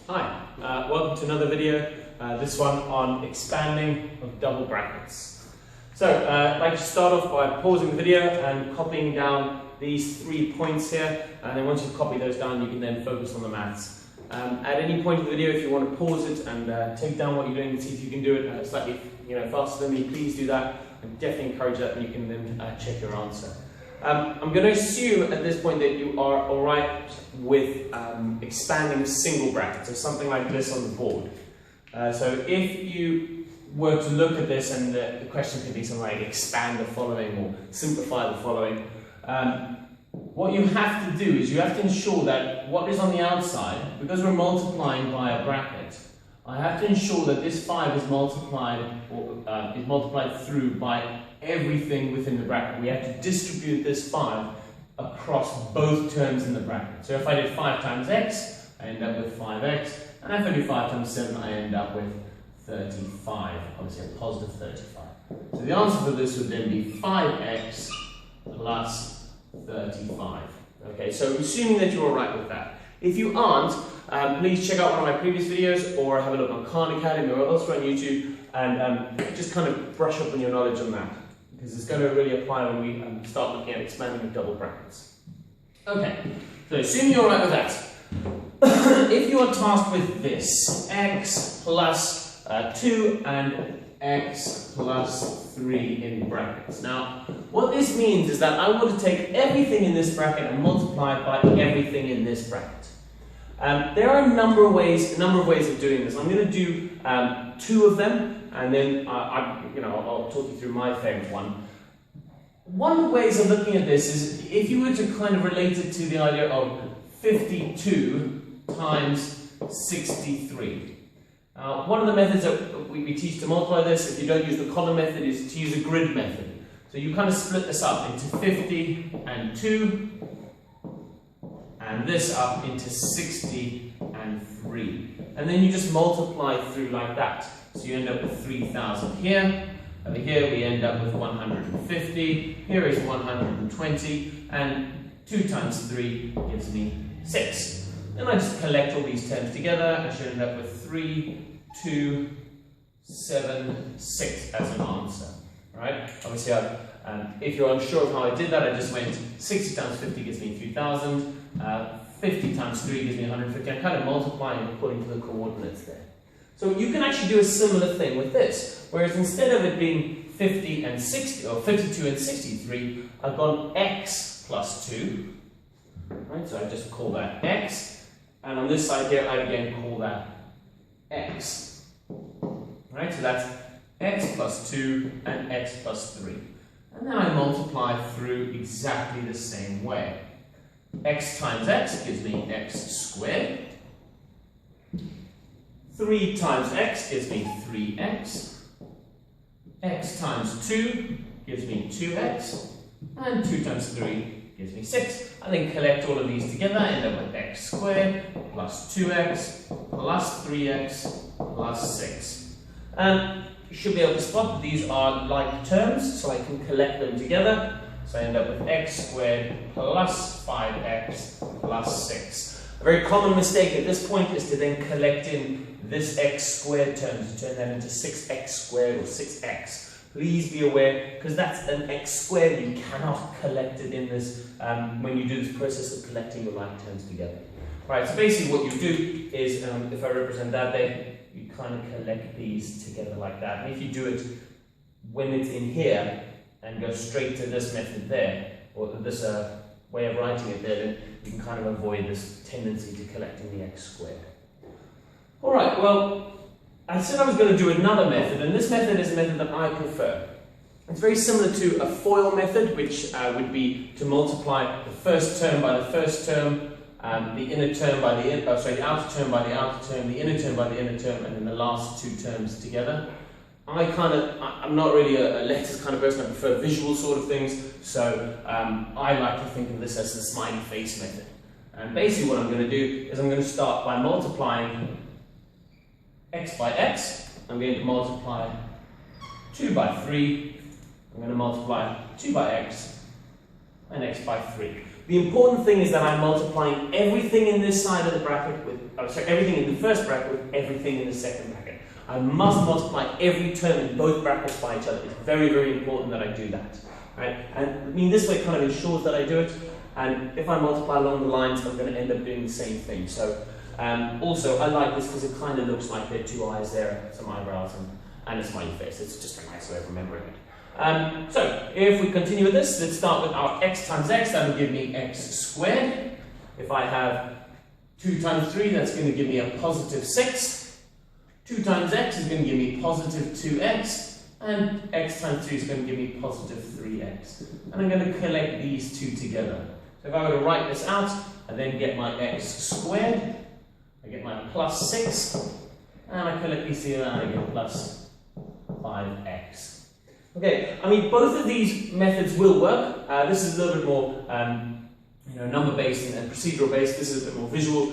Hi, welcome to another video, this one on expanding of double brackets. So I'd like to start off by pausing the video and copying down these 3 points here, and then once you've copied those down you can then focus on the maths. At any point in the video, if you want to pause it and take down what you're doing and see if you can do it slightly faster than me, please do that. I definitely encourage that, and you can then check your answer. I'm going to assume at this point that you are alright with expanding a single bracket, so something like this on the board. So if you were to look at this and the question could be something like expand the following or simplify the following, what you have to do is you have to ensure that what is on the outside, because we're multiplying by a bracket, I have to ensure that this 5 is multiplied through by everything within the bracket. We have to distribute this 5 across both terms in the bracket. So if I did 5 times x, I end up with 5x, and if I do 5 times 7, I end up with 35, obviously a positive 35. So the answer for this would then be 5x plus 35. Okay, so assuming that you're alright with that. If you aren't, please check out one of my previous videos or have a look on Khan Academy or elsewhere on YouTube and just kind of brush up on your knowledge on that, because it's going to really apply when we start looking at expanding with double brackets. Okay, so assuming you're alright with that, if you are tasked with this, x plus 2 and x plus 3 in brackets. Now, what this means is that I want to take everything in this bracket and multiply it by everything in this bracket. There are a number of ways of doing this. I'm going to do 2 of them, and then I'll talk you through my favourite one. One of the ways of looking at this is if you were to kind of relate it to the idea of 52 times 63. One of the methods that we teach to multiply this, if you don't use the column method, is to use a grid method. So you kind of split this up into 50 and 2, and this up into 60 and 3. And then you just multiply through like that. So you end up with 3,000 here. Over here we end up with 150. Here is 120. And 2 times 3 gives me 6. Then I just collect all these terms together. I should end up with 3, 2, 7, 6 as an answer. Right? Obviously, if you're unsure of how I did that, I just went 60 times 50 gives me 3,000. 50 times 3 gives me 150. I'm kind of multiplying according to the coordinates there. So you can actually do a similar thing with this, whereas instead of it being 50 and 60, or 52 and 63, I've gone x plus 2. Right, so I just call that x, and on this side here, I again call that x. Right, so that's x plus 2 and x plus 3. And then I multiply through exactly the same way. X times x gives me x squared. 3 times x gives me 3x. X times 2 gives me 2x. And 2 times 3 gives me 6. I then collect all of these together, end up with x squared plus 2x plus 3x plus 6. And you should be able to spot that these are like terms, so I can collect them together. So I end up with x squared plus 5x plus 6. A very common mistake at this point is to then collect in this x squared term to turn that into 6x squared or 6x. Please be aware, because that's an x squared, you cannot collect it in this when you do this process of collecting the like terms together. Right, so basically what you do is, if I represent that there, you kind of collect these together like that. And if you do it when it's in here, and go straight to this method there, or this way of writing it there, then you can kind of avoid this tendency to collecting the x squared. Alright, well, I said I was going to do another method, and this method is a method that I prefer. It's very similar to a FOIL method, which would be to multiply the first term by the first term, the inner term by the the outer term by the outer term, the inner term by the inner term, and then the last 2 terms together. I'm not really a letters kind of person, I prefer visual sort of things, so I like to think of this as the smiley face method. And basically what I'm going to do is I'm going to start by multiplying x by x. I'm going to multiply 2 by 3. I'm going to multiply 2 by x and x by 3. The important thing is that I'm multiplying everything in this side of the bracket with, everything in the first bracket with everything in the second bracket. I must multiply every term in both brackets by each other. It's very, very important that I do that. Right? And I mean, this way kind of ensures that I do it. And if I multiply along the lines, I'm going to end up doing the same thing. So also, I like this because it kind of looks like there are two eyes there, some eyebrows, and a smiley face. It's just a nice way of remembering it. So, if we continue with this, let's start with our x times x. That will give me x squared. If I have 2 times 3, that's going to give me a positive 6. 2 times x is going to give me positive 2x. And x times 3 is going to give me positive 3x. And I'm going to collect these two together. So if I were to write this out, I then get my x squared, I get my plus 6, and I collect these together and I get plus 5x. Okay, I mean, both of these methods will work. This is a little bit more number-based and procedural-based. This is a bit more visual.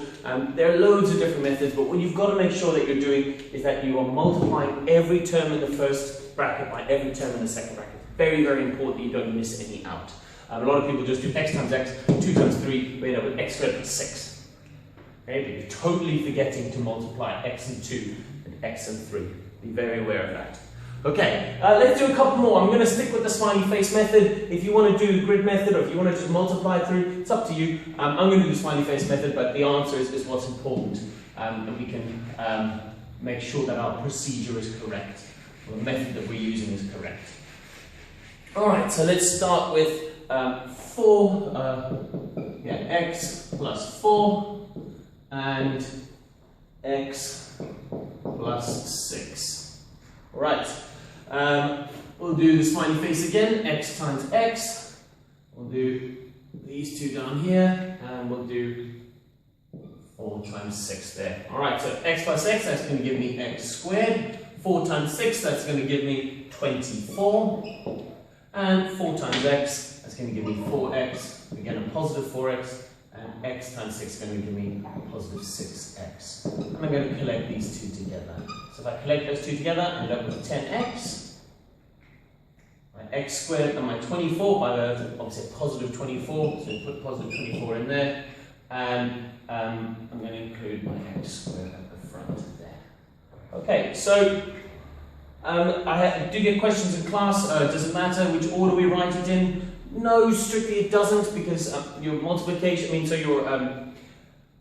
There are loads of different methods, but what you've got to make sure that you're doing is that you are multiplying every term in the first bracket by every term in the second bracket. Very, very important that you don't miss any out. A lot of people just do x times x, 2 times 3, we end up with x squared plus 6. Okay, but you're totally forgetting to multiply x and 2 and x and 3. Be very aware of that. Okay, let's do a couple more. I'm going to stick with the smiley face method. If you want to do the grid method, or if you want to just multiply through, it's up to you. I'm going to do the smiley face method, but the answer is what's important. And we can make sure that our procedure is correct, or the method that we're using is correct. Alright, so let's start with x plus 4 and x plus 6. Alright, we'll do the smiley face again, x times x. We'll do these two down here, and we'll do 4 times 6 there. Alright, so x plus x, that's going to give me x squared. 4 times 6, that's going to give me 24. And 4 times x, that's going to give me 4x, again a positive 4x, and x times 6 is going to give me a positive 6x. And I'm going to collect these two together. So if I collect those two together, I end up with 10x. My x squared and my 24, by the way, obviously a positive 24, so put positive 24 in there. And I'm going to include my x squared at the front there. Okay, so I do get questions in class, does it matter which order we write it in? No, strictly it doesn't, because your multiplication, so your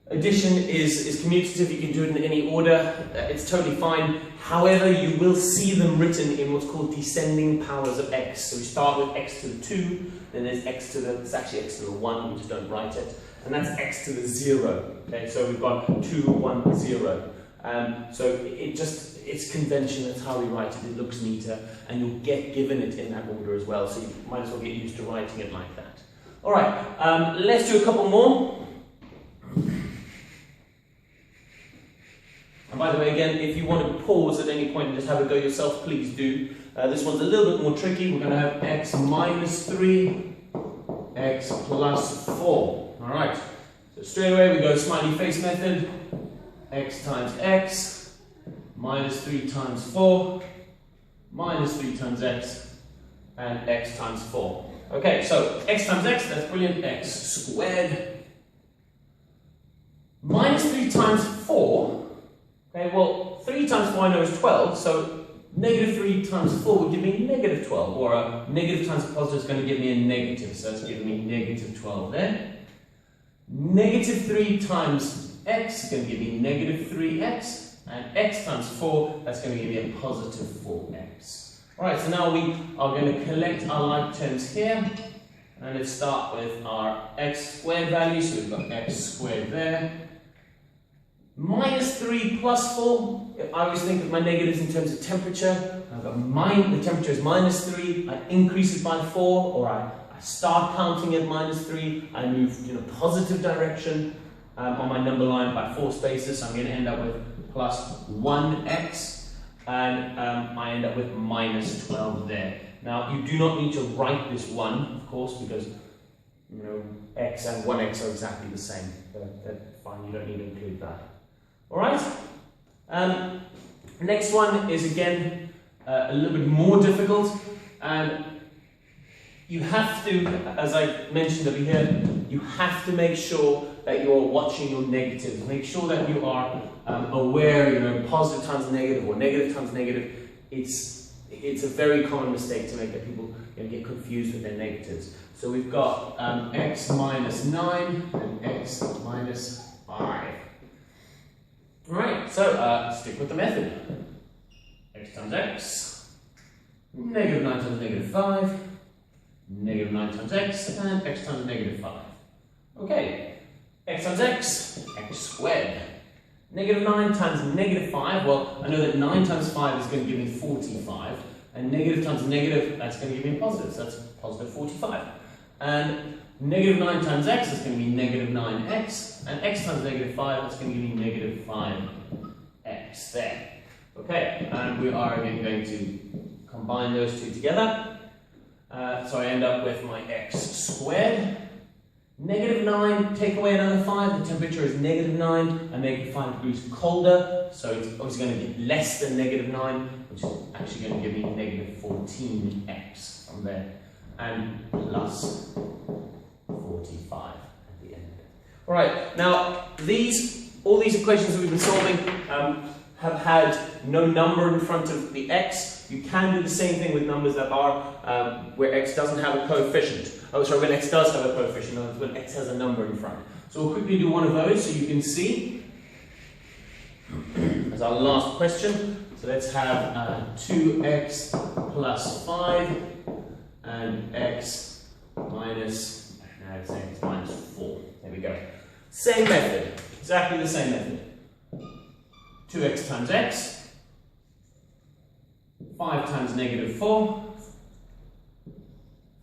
addition is commutative, you can do it in any order, it's totally fine. However, you will see them written in what's called descending powers of x. So we start with x to the 2, then there's it's actually x to the 1, we just don't write it, and that's x to the 0. Okay, so we've got 2, 1, 0. So it's convention, that's how we write it, it looks neater, and you'll get given it in that order as well, so you might as well get used to writing it like that. Alright, let's do a couple more. And by the way, again, if you want to pause at any point and just have a go yourself, please do. This one's a little bit more tricky. We're going to have x minus 3, x plus 4. Alright, so straight away we go smiley face method. X times x, minus 3 times 4, minus 3 times x, and x times 4. Okay, so x times x, that's brilliant, x squared. Minus 3 times 4, okay, well, 3 times 4 I know is 12, so negative 3 times 4 would give me negative 12, or a negative times a positive is going to give me a negative, so that's giving me negative 12 there. Negative 3 times x is going to give me negative 3x, and x times 4, that's going to give me a positive 4x. Alright, so now we are going to collect our like terms here, and let's start with our x squared value, so we've got x squared there. Minus 3 plus 4, I always think of my negatives in terms of temperature. I've got the temperature is minus 3, I increase it by 4, or I start counting at minus 3, I move in a positive direction. On my number line by 4 spaces, so I'm going to end up with plus 1x, and I end up with minus 12 there. Now, you do not need to write this 1, of course, because x and 1x are exactly the same. That's fine, you don't need to include that. Alright? Next one is again a little bit more difficult, and You have to, as I mentioned over here, you have to make sure that you are watching your negatives. Make sure that you are aware, positive times negative or negative times negative. It's a very common mistake to make, that people get confused with their negatives. So we've got x minus 9 and x minus 5. Alright, so stick with the method. X times x, negative 9 times negative 5, negative 9 times x, and x times negative 5. Okay, x times x, x squared. Negative 9 times negative 5, well, I know that 9 times 5 is going to give me 45, and negative times negative, that's going to give me a positive, so that's positive 45. And negative 9 times x is going to be negative 9x, and x times negative 5, that's going to give me negative 5x there. Okay, and we are again going to combine those two together. So I end up with my x squared. Negative 9, take away another 5, the temperature is negative 9, I make it 5 degrees colder, so it's obviously going to be less than negative 9, which is actually going to give me negative 14x from there, and plus 45 at the end. Alright, now all these equations that we've been solving have had no number in front of the x. You can do the same thing with numbers that are where x doesn't have a coefficient. Oh, sorry, when x does have a coefficient, when x has a number in front. So we'll quickly do one of those so you can see. As our last question. So let's have 2x plus 5 and x minus, now it's saying it's minus 4. There we go. Same method, exactly the same method. 2x times x, 5 times negative 4,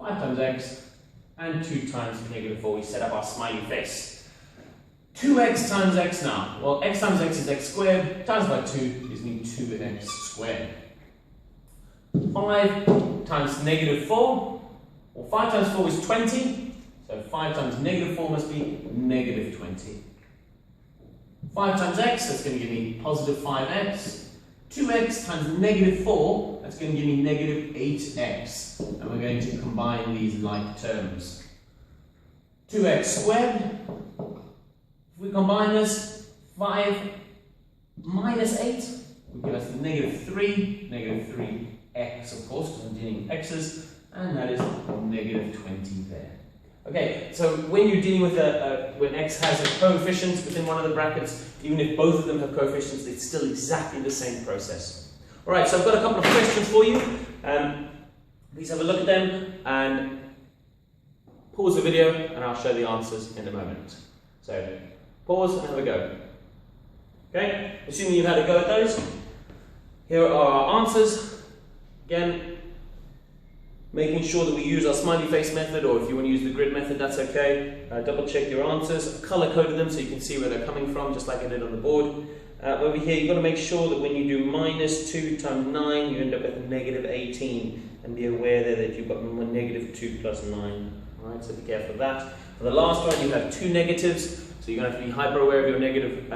5 times x, and 2 times negative 4. We set up our smiley face. 2x times x now. Well, x times x is x squared, times by 2 gives me 2x squared. 5 times negative 4, well, 5 times 4 is 20, so 5 times negative 4 must be negative 20. 5 times x, that's going to give me positive 5x. 2x times negative 4, that's going to give me negative 8x. And we're going to combine these like terms. 2x squared. If we combine this, 5 minus 8 will give us negative 3. Negative 3x, of course, because I'm dealing with x's. And that is negative 20 there. Okay, so when you're dealing with when x has a coefficient within one of the brackets, even if both of them have coefficients, it's still exactly the same process. Alright, so I've got a couple of questions for you. Please have a look at them and pause the video and I'll show the answers in a moment. So, pause and have a go. Okay, assuming you've had a go at those, here are our answers. Again, making sure that we use our smiley face method, or if you want to use the grid method, that's okay. Double check your answers. I've color coded them so you can see where they're coming from, just like I did on the board. Over here, you've got to make sure that when you do minus 2 times 9, you end up with negative 18. And be aware there that you've got negative 2 plus 9. Alright, so be careful of that. For the last one, you have 2 negatives, so you're going to have to be hyper aware of your negative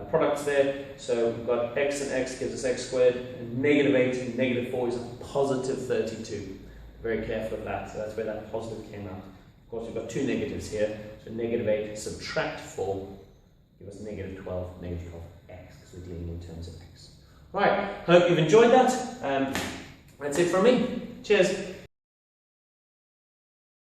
products there. So we've got x and x gives us x squared, and negative 8 and negative 4 is a positive 32. Very careful of that, so that's where that positive came out. Of course, we've got 2 negatives here, so negative 8 subtract 4 give us negative 12, negative 12x, because we're dealing in terms of x. Right, hope you've enjoyed that. That's it from me. Cheers.